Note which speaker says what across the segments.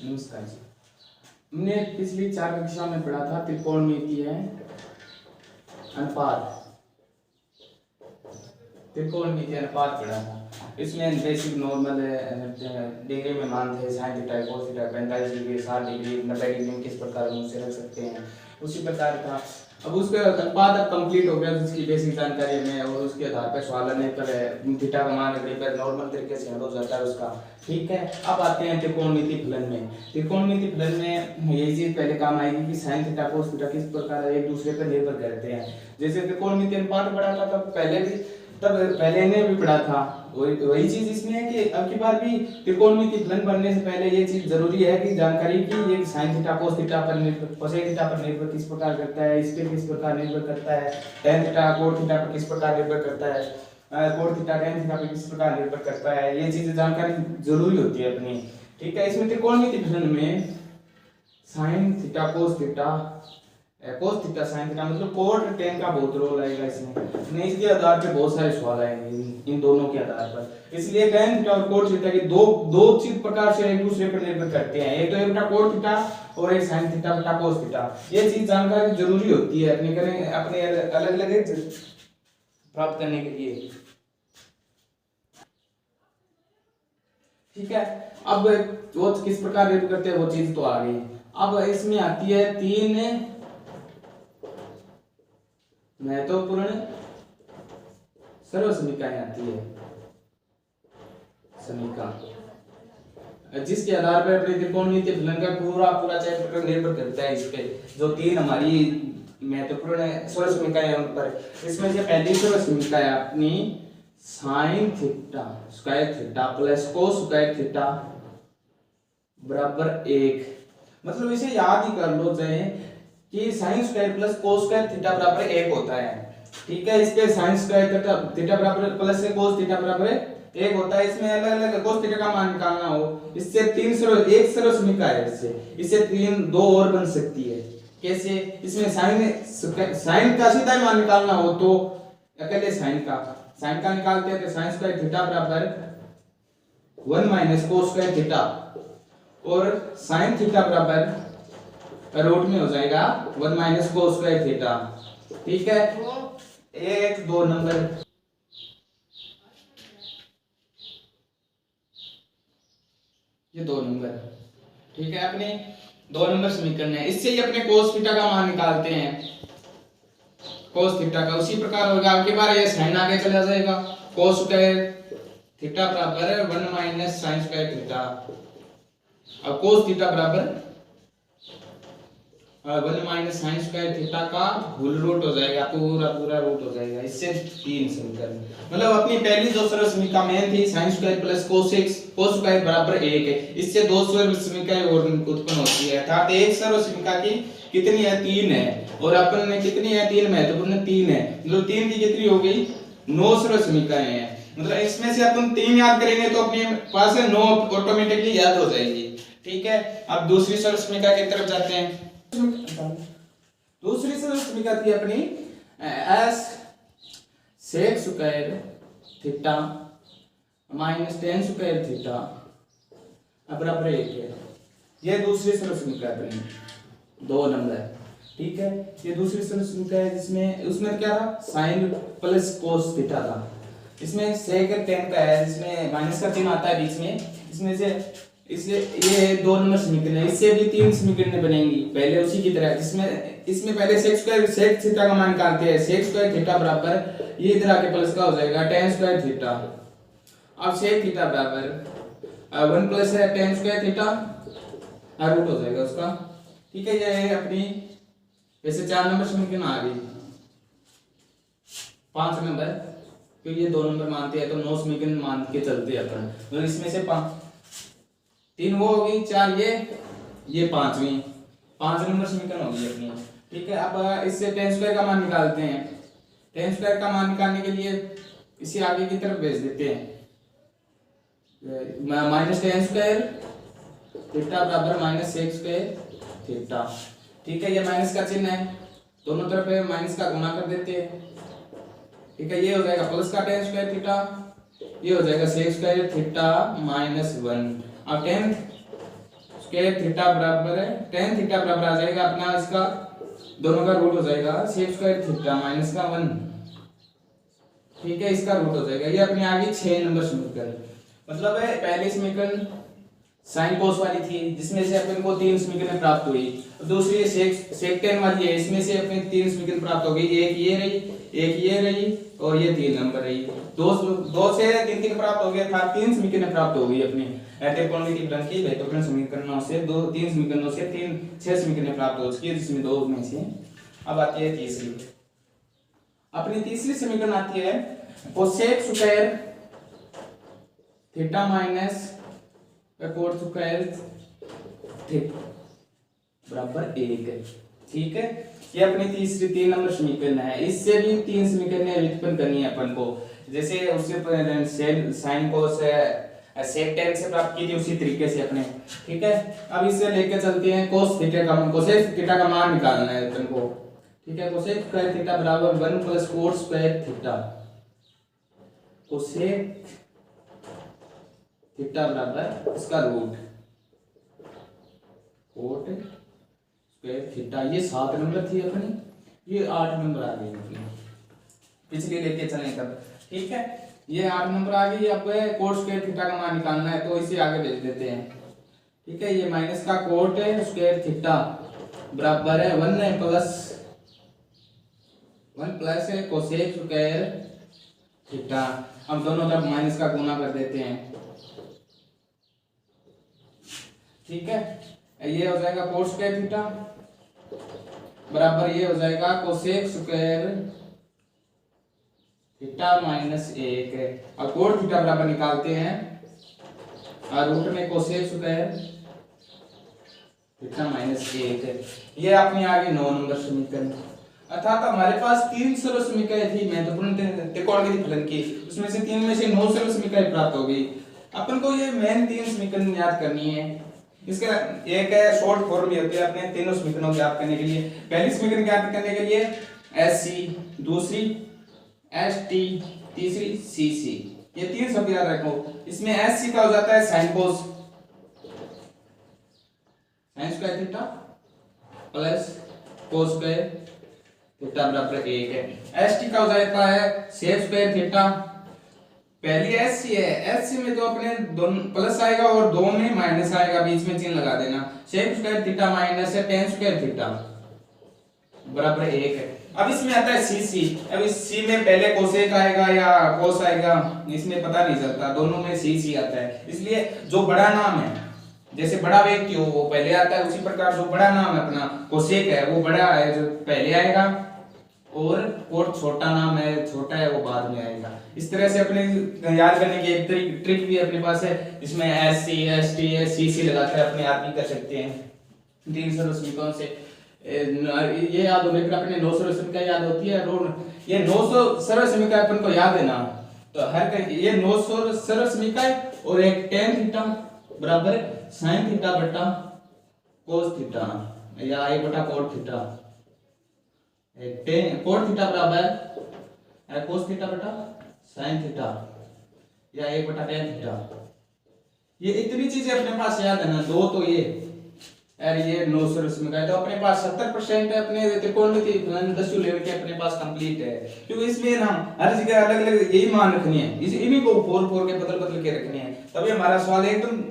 Speaker 1: नमस्कार जी। हमने पिछली 4 कक्षा में पढ़ा था त्रिकोणमितीय अनुपात। त्रिकोणमितीय अनुपात पढ़ा था। इसमें बेसिक नॉर्मल डिग्री में मान थे sine theta cos theta 45 degree 60 degree 90 degree में किस प्रकार हम उसे रख सकते हैं, उसी प्रकार था। अब उसका अनुपात अब कंप्लीट हो गया, उसकी बेसिक जानकारी हमें और उसके आधार पर सवाल आने पर थीटा का मान डिग्री पर नॉर्मल तरीके से हल हो जाता है उसका। ठीक है, अब आते हैं त्रिकोणमिति फलन में। त्रिकोणमिति फलन में ये चीज पहले काम आएगी कि साइन थीटा कोस थीटा किस प्रकार एक दूसरे पर निर्भर करते हैं। जैसे त्रिकोणमिति अनुपात पढ़ा था तब पहले ने भी पढ़ा था, वही चीज इसमें है कि अब की बार भी त्रिकोणमिति फलन बनने से पहले ये चीज जरूरी है कि जानकारी की ये sin थीटा cos थीटा पर निर्भर cosec थीटा पर निर्भर किस प्रकार करता है, इस पे किस प्रकार निर्भर करता है, tan थीटा cot थीटा पर किस प्रकार निर्भर करता है, cot थीटा tan थीटा पर किस प्रकार निर्भर करता है, ये चीजें जानकारी जरूरी होती है अपनी। ठीक है, इसमें त्रिकोणमिति फलन में sin theta cos theta cos theta sin theta मतलब cot tan का बहुत रोल आएगा इसमें। इसके आधार पे बहुत सारे सवाल आएंगे इन दोनों के आधार पर। इसलिए tan थीटा और cot थीटा के दो चीज प्रकार से एक दूसरे पर निर्भर करते हैं। एक तो एक cot थीटा और एक sin थीटा बटा cos थीटा। ये चीज जानकारी जरूरी होती है अपने अलग-अलग प्राप्त करने के लिए। ठीक है, अब वो किस प्रकार निर्भर करते हैं वो चीज तो आ गई। अब इसमें आती है 3 महत्वपूर्ण सर्वसमीकरण आती है समीका, जिसके आधार पर अपने त्रिकोणमितीय फलन का पूरा चैप्टर निर्भर करता है इस पे। जो 3 हमारी महत्वपूर्ण सर्वसमीकरण उन पर, इसमें से पहली सर्वसमीका है अपनी sine theta square theta plus cos square theta बराबर 1। मतलब इसे याद ही कर लो चाहे कि sin square plus cos square theta बराबर 1 होता है। ठीक है, इस पे sin स्क्वायर थीटा बराबर प्लस से cos थीटा बराबर 1 होता है। इसमें अलग-अलग cos थीटा का मान निकालना हो, इससे एक सर्वसमीका है, इससे 2 और बन सकती है। कैसे? इसमें sin का सीधा मान निकालना हो तो अकेले sin का निकालते हैं तो sin स्क्वायर थीटा बराबर 1 माइनस cos स्क्वायर थीटा और sin थीटा बराबर रूट में हो जाएगा 1 माइनस cos स्क्वायर थीटा। ठीक है, 1 2 नंबर ये 2 नंबर। ठीक है, अपने 2 नंबर समीकरण है। इससे ही अपने cos थीटा का मान निकालते हैं। cos थीटा का उसी प्रकार होगा, आपके बार ये sin आगे चला जाएगा। cos स्क्वायर थीटा बराबर 1 माइनस sin स्क्वायर थीटा। अब cos थीटा बराबर 1 माइनस sin स्क्वायर थीटा का होल रूट हो जाएगा, पूरा रूट हो जाएगा। इससे 3 समीकरण, मतलब अपनी पहली जो सर्वसमीका में थी sin square plus cos square बराबर 1 है, इससे 2 सर्वसमीकाएं और उत्पन्न होती है। अर्थात एक सर्वसमीका की कितनी है 3 है, और अपन में कितनी है 3 महत्वपूर्ण 3 है, मतलब 3 की कितनी हो गई 9 सर्वसमीकाएं हैं। मतलब इसमें से अपन 3 याद करेंगे तो अपने पास 9 ऑटोमेटिकली याद हो जाएंगी। ठीक है, अब दूसरी सर्वसमीका की तरफ जाते हैं। दूसरी सर्वसमीका थी अपनी s sec square theta minus tan square theta बराबर 1 है। ये दूसरी सर्वसमीका अपनी 2 नंबर। ठीक है, ये दूसरी सर्वसमीका है जिसमें उसमें क्या था sin प्लस cos थीटा था। इसमें sec tan का है, इसमें माइनस का चिन्ह आता है बीच में। इसमें से इसलिए ये 2 नंबर समीकरण है। इससे भी 3 समीकरण बनेंगी पहले उसी की तरह, जिसमें इसमें पहले sec थीटा का मान निकालते हैं। sec स्क्वायर थीटा बराबर ये इधर आके प्लस का हो जाएगा tan स्क्वायर थीटा। अब sec थीटा बराबर 1 प्लस है tan स्क्वायर थीटा रूट हो जाएगा उसका। ठीक है, ये है अपनी वैसे 4 नंबर समीकरण आ गई। 5 नंबर क्योंकि ये 2 नंबर मानते हैं तो 9 समीकरण मान के चलते हैं अपन। मतलब इसमें से 3 वो होगी, 4 ये 5वीं 5 नंबर समीकरण होगी अपनी। ठीक है, अब इससे tan स्क्वायर का मान निकालते हैं। tan स्क्वायर का मान निकालने के लिए इसे आगे की तरफ भेज देते हैं। माइनस tan स्क्वायर थीटा बराबर माइनस sec स्क्वायर थीटा। ठीक है, ये माइनस का चिन्ह है, दोनों तरफ माइनस का गुणा कर देते हैं। ठीक है, ये हो जाएगा प्लस का tan स्क्वायर थीटा, ये हो जाएगा sec स्क्वायर थीटा माइनस 1। अब tan स्क्वायर थीटा बराबर है tan थीटा बराबर आ जाएगा अपना इसका दोनों का रूट हो जाएगा सेक स्क्वायर थीटा माइनस का 1, ठीक है, इसका रूट हो जाएगा। ये अपनी आ गई 6 नंबर समीकरण। मतलब है पहले समीकरण साइन कोस वाली थी जिसमें से अपन को 3 समीकरण प्राप्त हुई, दूसरी सेक tan वाली है, इसमें से अपने 3 समीकरण प्राप्त हो गई, एक ये रही, एक ये रही और ये 3 नंबर रही। दो से 3 प्राप्त हो गया था, 3 समीकरण प्राप्त हो गई अपनी त्रिकोणमिति फलन की वैकल्पिक समीकरणों से 3 समीकरणों से 6 समीकरण प्राप्त हो चुकी है, जिसमें 2 में से अब आती है तीसरी। अपनी तीसरी समीकरण आती है cosec square theta minus cot square theta बराबर 1, ठीक है। ये अपनी तीसरी 3 नंबर समीकरण है। इससे भी 3 समीकरण व्युत्पन्न करनी है अपन को, जैसे उससे साइन कोस सेक tan से प्राप्त की थी उसी तरीके से अपने, ठीक है। अब इससे लेके चलते हैं कोस थीटा का मान, कोसेक थीटा का मान निकालना है अपन को, ठीक है। कोसेक स्क्वायर थीटा बराबर 1 plus coat square theta, cosec theta बराबर इसका रूट कोट स्क्वायर थीटा। ये 7 नंबर थी अपनी, ये 8 नंबर आ गई अपनी, पिछली लेके चलें तब, ठीक है। ये 8 नंबर आ गई। अब कोट स्क्वायर थीटा का मान निकालना है तो इसे आगे भेज देते हैं, ठीक है। ये माइनस का कोट स्क्वायर थीटा बराबर है 1 प्लस कोसेक स्क्वायर थीटा। हम दोनों तरफ माइनस का गुना कर देते हैं, ठीक है। ये हो जाएगा कोट स्क्वायर थीटा बराबर ये हो जाएगा कोसेक स्क्वायर थीटा माइनस 1। अब कोट थीटा बराबर निकालते हैं और रूट में कोसेक स्क्वायर थीटा माइनस 1। ये अपनी आ गई 9 नंबर समीकरण। अर्थात हमारे पास 3 सरल समीकरण थी महत्वपूर्ण त्रिकोणमिति फलन की, उसमें से 3 में से 9 सरल समीकरण प्राप्त हो गई। अपन को ये मेन 3 समीकरण याद करनी है। इसका एक है शॉर्ट फॉर्म भी होती है अपने तीनों समीकरणों को ज्ञात करने के लिए। पहली समीकरण ज्ञात करने के लिए SC, दूसरी ST, तीसरी CC, ये 3 शब्द याद रखो। इसमें SC का हो जाता है sine cos, sine square theta plus cos square theta बराबर 1 है। ST का हो जाता है सेक स्क्वायर थीटा। पहली SC है, SC में तो अपने दोनों प्लस आएगा और 2 में माइनस आएगा, बीच में चिन्ह लगा देना। सेक स्क्वायर थीटा माइनस है tan स्क्वायर थीटा बराबर 1 है। अब इसमें आता है CC। अब इस C में पहले कोसेक आएगा या कोस आएगा इसमें पता नहीं चलता, दोनों में CC आता है। इसलिए जो बड़ा नाम है, जैसे बड़ा व्यक्ति हो वो पहले आता है, उसी प्रकार जो बड़ा नाम है अपना कोसेक है वो बड़ा है जो पहले आएगा, और छोटा नाम है छोटा है वो बाद में आएगा। इस तरह से अपने याद करने की एक ट्रिक भी अपने पास है, इसमें SC, ST, CC लगाकर अपने आप भी कर सकते हैं 3 सरल समीकरणों से। ये याद होने पर अपने 9 सरल समीकरण याद होती है। ये 900 सरल समीकरण अपन को याद है ना, तो हर ये 900 सरल समीकरण और एक tan थीटा बराबर sin थीटा बटा cos थीटा या 1 बटा cot थीटा, कोट थीटा बराबर कोस थीटा बटा साइन थीटा या 1 बटा tan थीटा। ये इतनी चीजें अपने पास याद है ना, 2 तो ये और ये 9 सरल समीकरण, तो अपने पास 70% है अपने त्रिकोणमिति फलन 10वीं लेवल के अपने पास कंप्लीट है। क्योंकि इसमें ना हर जगह अलग अलग यही मान रखनी है, इन्हीं को फोर के बदल के रखने हैं, तभी हमारा सवाल एकदम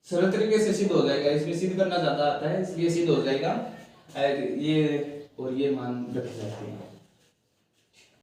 Speaker 1: सरल तरीके से सिद्ध हो जाएगा। इसमें सिद्ध करना ज्यादा आता है इसलिए सिद्ध हो जाएगा। ये और ये मान रखे जाते हैं।